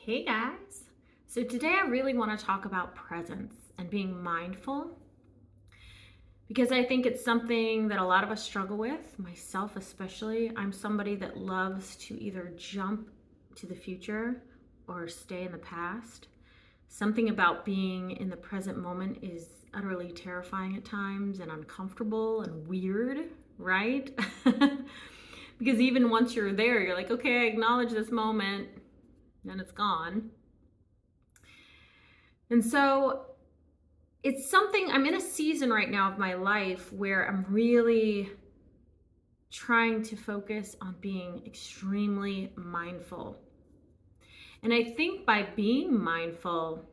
Hey guys. So today I really want to talk about presence and being mindful because I think it's something that a lot of us struggle with, myself especially. I'm somebody that loves to either jump to the future or stay in the past. Something about being in the present moment is utterly terrifying at times and uncomfortable and weird, right? Because even once you're there, you're like, okay, I acknowledge this moment, and it's gone. And so it's something, I'm in a season right now of my life where I'm really trying to focus on being extremely mindful. And I think by being mindful,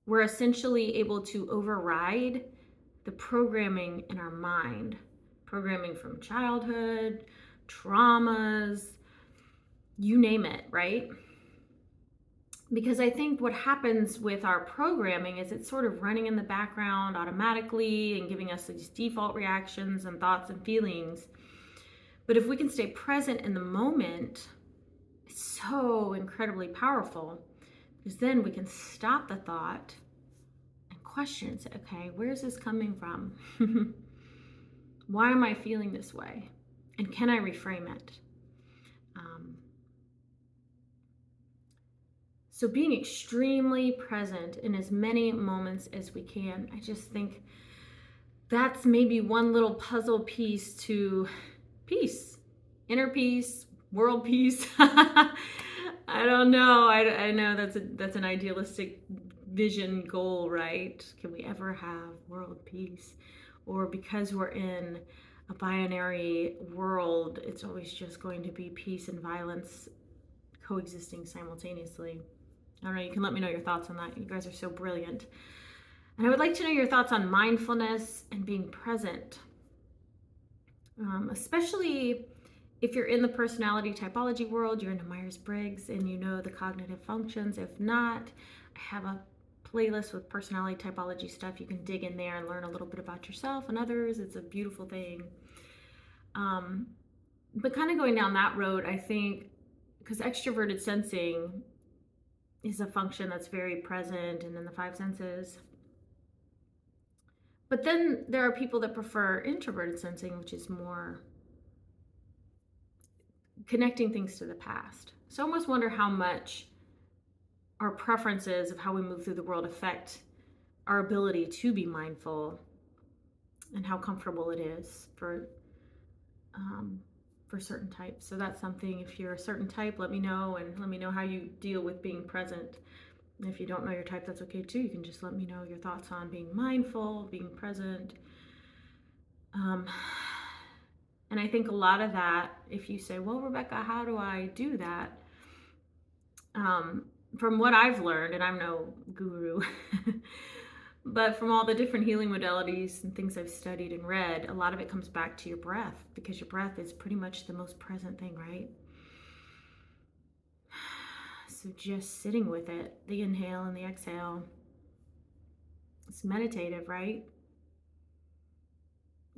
we're essentially able to override the programming in our mind, programming from childhood, traumas, you name it, right? Because I think what happens with our programming is it's sort of running in the background automatically and giving us these default reactions and thoughts and feelings. But if we can stay present in the moment, it's so incredibly powerful because then we can stop the thought and question and say, okay, where's this coming from? Why am I feeling this way? And can I reframe it? So being extremely present in as many moments as we can, I just think that's maybe one little puzzle piece to peace, inner peace, world peace. I don't know. I know that's an idealistic vision goal, right? Can we ever have world peace? Or because we're in a binary world, it's always just going to be peace and violence coexisting simultaneously. I don't know, you can let me know your thoughts on that. You guys are so brilliant. And I would like to know your thoughts on mindfulness and being present, especially if you're in the personality typology world, you're into Myers-Briggs and you know the cognitive functions. If not, I have a playlist with personality typology stuff. You can dig in there and learn a little bit about yourself and others. It's a beautiful thing. But kind of going down that road, I think, because extroverted sensing is a function that's very present and in the five senses. But then there are people that prefer introverted sensing, which is more connecting things to the past. So I almost wonder how much our preferences of how we move through the world affect our ability to be mindful and how comfortable it is for certain types. So that's something, if you're a certain type, let me know, and let me know how you deal with being present. And if you don't know your type, that's okay too. You can just let me know your thoughts on being mindful, being present. And I think a lot of that, if you say, well, Rebecca, how do I do that? From what I've learned, and I'm no guru, but from all the different healing modalities and things I've studied and read, a lot of it comes back to your breath, because your breath is pretty much the most present thing, right? So just sitting with it, the inhale and the exhale, it's meditative, right?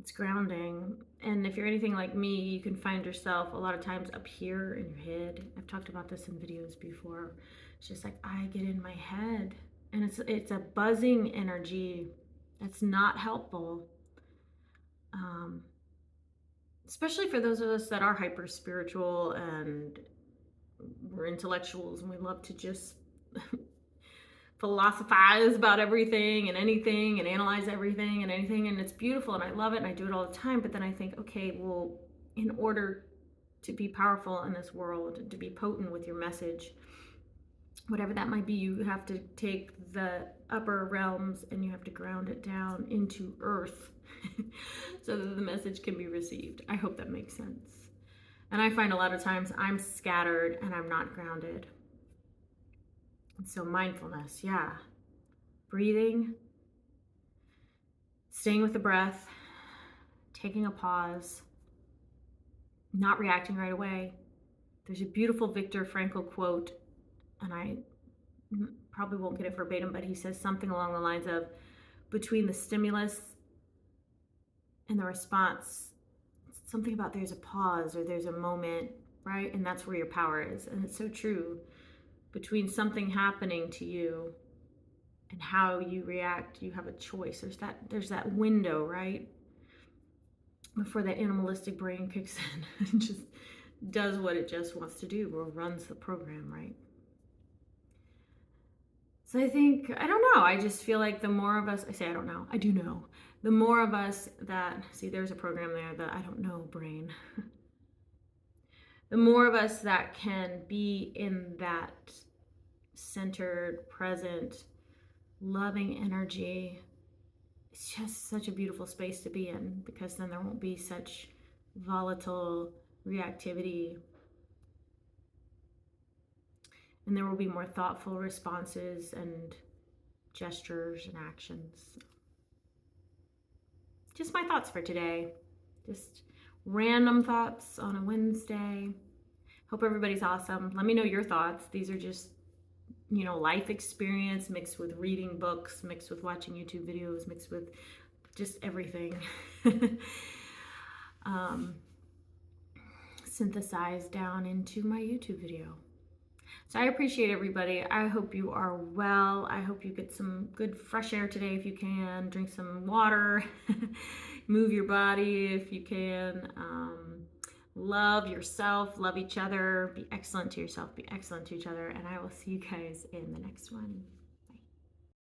It's grounding. And if you're anything like me, you can find yourself a lot of times up here in your head. I've talked about this in videos before. It's just like I get in my head, and it's a buzzing energy that's not helpful. Especially for those of us that are hyper spiritual and we're intellectuals and we love to just philosophize about everything and anything and analyze everything and anything, and it's beautiful and I love it and I do it all the time. But then I think, okay, well, in order to be powerful in this world, to be potent with your message, whatever that might be, you have to take the upper realms and you have to ground it down into earth so that the message can be received. I hope that makes sense. And I find a lot of times I'm scattered and I'm not grounded. So mindfulness, yeah. Breathing, staying with the breath, taking a pause, not reacting right away. There's a beautiful Viktor Frankl quote, and I probably won't get it verbatim, but he says something along the lines of, between the stimulus and the response, something about there's a pause or there's a moment, right? And that's where your power is. And it's so true. between something happening to you and how you react. You have a choice. There's that window, right? Before that animalistic brain kicks in and just does what it just wants to do, or runs the program, right? So I think, I don't know, I just feel like the more of us, I say I don't know, I do know, the more of us that, see, there's a program there, the I don't know brain. The more of us that can be in that centered, present, loving energy, it's just such a beautiful space to be in, because then there won't be such volatile reactivity, and there will be more thoughtful responses and gestures and actions. Just my thoughts for today. Just random thoughts on a Wednesday. Hope everybody's awesome. Let me know your thoughts. These are just, life experience mixed with reading books, mixed with watching YouTube videos, mixed with just everything. Synthesized down into my YouTube video. So I appreciate everybody. I hope you are well. I hope you get some good fresh air today if you can. Drink some water. Move your body if you can. Love yourself. Love each other. Be excellent to yourself. Be excellent to each other. And I will see you guys in the next one.